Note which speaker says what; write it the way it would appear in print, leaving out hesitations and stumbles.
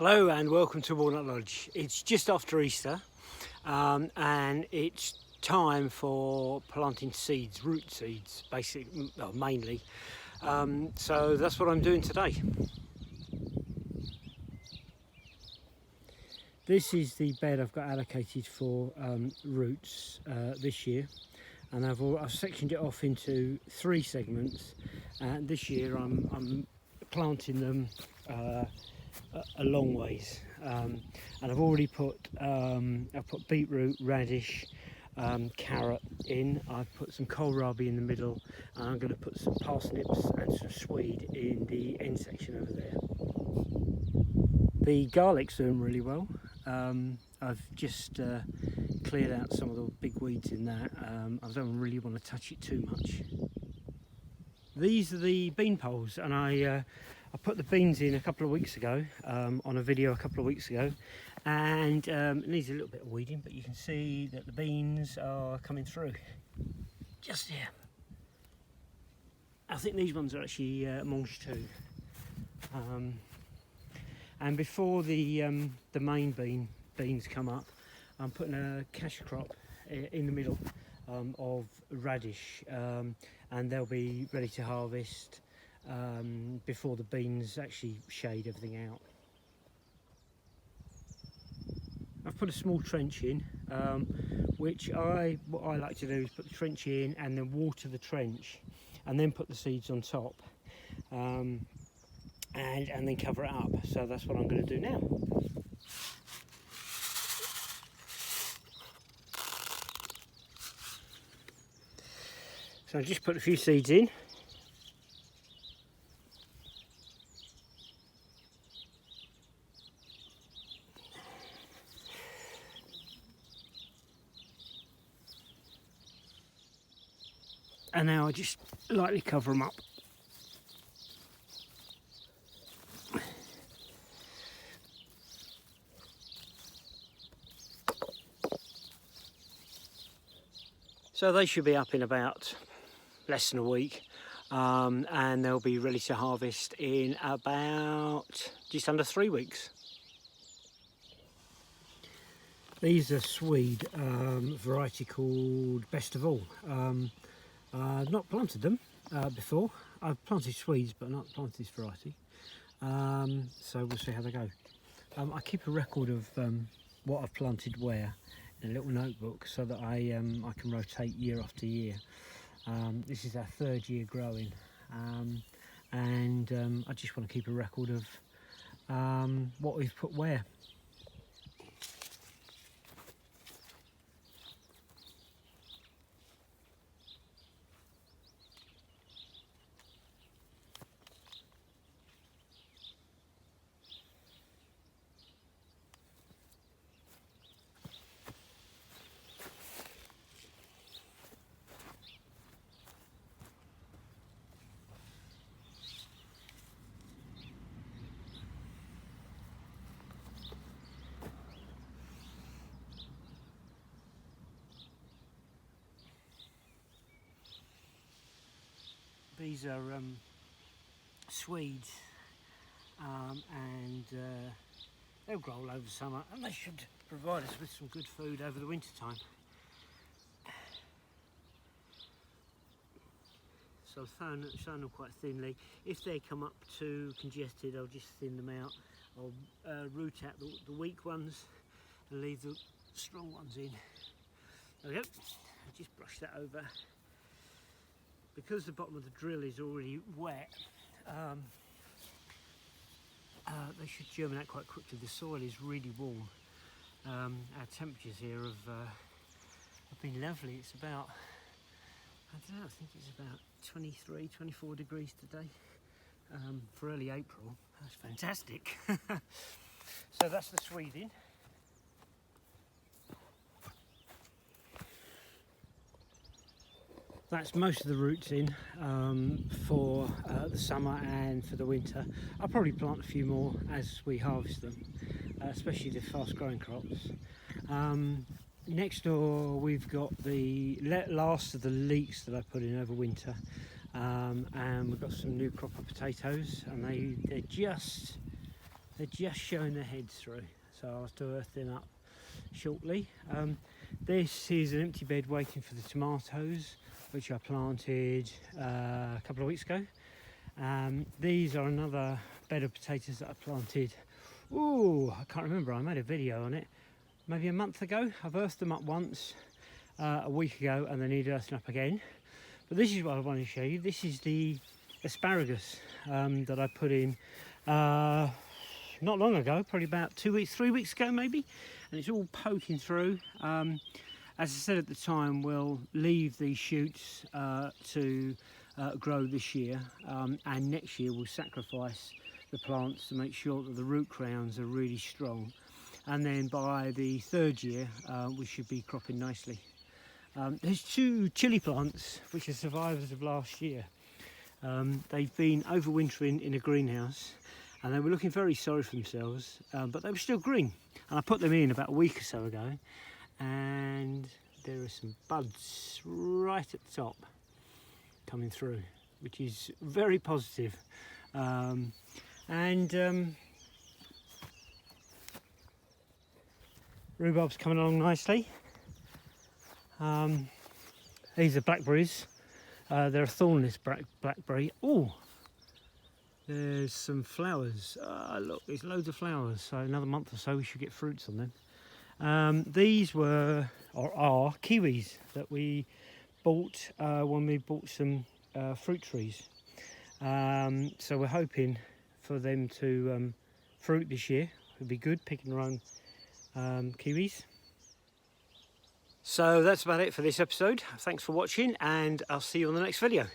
Speaker 1: Hello and welcome to Walnut Lodge. It's just after Easter and it's time for planting seeds, root seeds, basically, well, mainly. So that's what I'm doing today. This is the bed I've got allocated for roots this year, and I've sectioned it off into 3 segments, and this year I'm planting them a long ways, and I've already put I've put beetroot, radish, carrot in. I've put some kohlrabi in the middle, and I'm going to put some parsnips and some swede in the end section over there. The garlic's doing really well. I've just cleared out some of the big weeds in that. I don't really want to touch it too much. These are the bean poles, and I put the beans in a couple of weeks ago, on a video a couple of weeks ago, and it needs a little bit of weeding, but you can see that the beans are coming through just here. I think these ones are actually mange too. And before the main beans come up, I'm putting a cash crop in the middle of radish, and they'll be ready to harvest before the beans actually shade everything out. I've put a small trench in, which what I like to do is put the trench in and then water the trench and then put the seeds on top, and then cover it up. So that's what I'm going to do now. So I just put a few seeds in. And now I just lightly cover them up. So they should be up in about less than a week, and they'll be ready to harvest in about just under 3 weeks. These are swede, variety called Best of All. I've not planted them before. I've planted Swedes but not planted this variety, so we'll see how they go. I keep a record of what I've planted where in a little notebook, so that I can rotate year after year. This is our 3rd year growing, and I just want to keep a record of what we've put where. These are Swedes, and they'll grow all over summer, and they should provide us with some good food over the winter time. So I've sown them quite thinly. If they come up too congested, I'll just thin them out. I'll root out the weak ones and leave the strong ones in. There we go. I'll just brush that over. Because the bottom of the drill is already wet, they should germinate quite quickly. The soil is really warm. Our temperatures here have been lovely. It's about, I don't know, I think it's about 23, 24 degrees today for early April. That's fantastic. So that's the Sweden. That's most of the roots in for the summer and for the winter. I'll probably plant a few more as we harvest them, especially the fast growing crops. Next door we've got the last of the leeks that I put in over winter, and we've got some new crop of potatoes, and they're just They're just showing their heads through, so I'll have to earth them up shortly. This is an empty bed waiting for the tomatoes, which I planted a couple of weeks ago. These are another bed of potatoes that I planted. Ooh, I can't remember, I made a video on it maybe a month ago. I've earthed them up once a week ago, and they need earthing up again. But this is what I want to show you. This is the asparagus that I put in not long ago, probably about 2 weeks, 3 weeks ago maybe, and it's all poking through. As I said at the time, we'll leave these shoots to grow this year, and next year we'll sacrifice the plants to make sure that the root crowns are really strong, and then by the third year we should be cropping nicely. There's 2 chilli plants which are survivors of last year. They've been overwintering in a greenhouse, and they were looking very sorry for themselves, but they were still green. And I put them in about a week or so ago, and there are some buds right at the top coming through, which is very positive. Rhubarb's coming along nicely. These are blackberries. They're a thornless blackberry. Oh, there's some flowers. Look, there's loads of flowers. So another month or so we should get fruits on them. These were, or are, kiwis that we bought when we bought some fruit trees. So we're hoping for them to fruit this year. It'll be good picking our own kiwis. So that's about it for this episode. Thanks for watching, and I'll see you on the next video.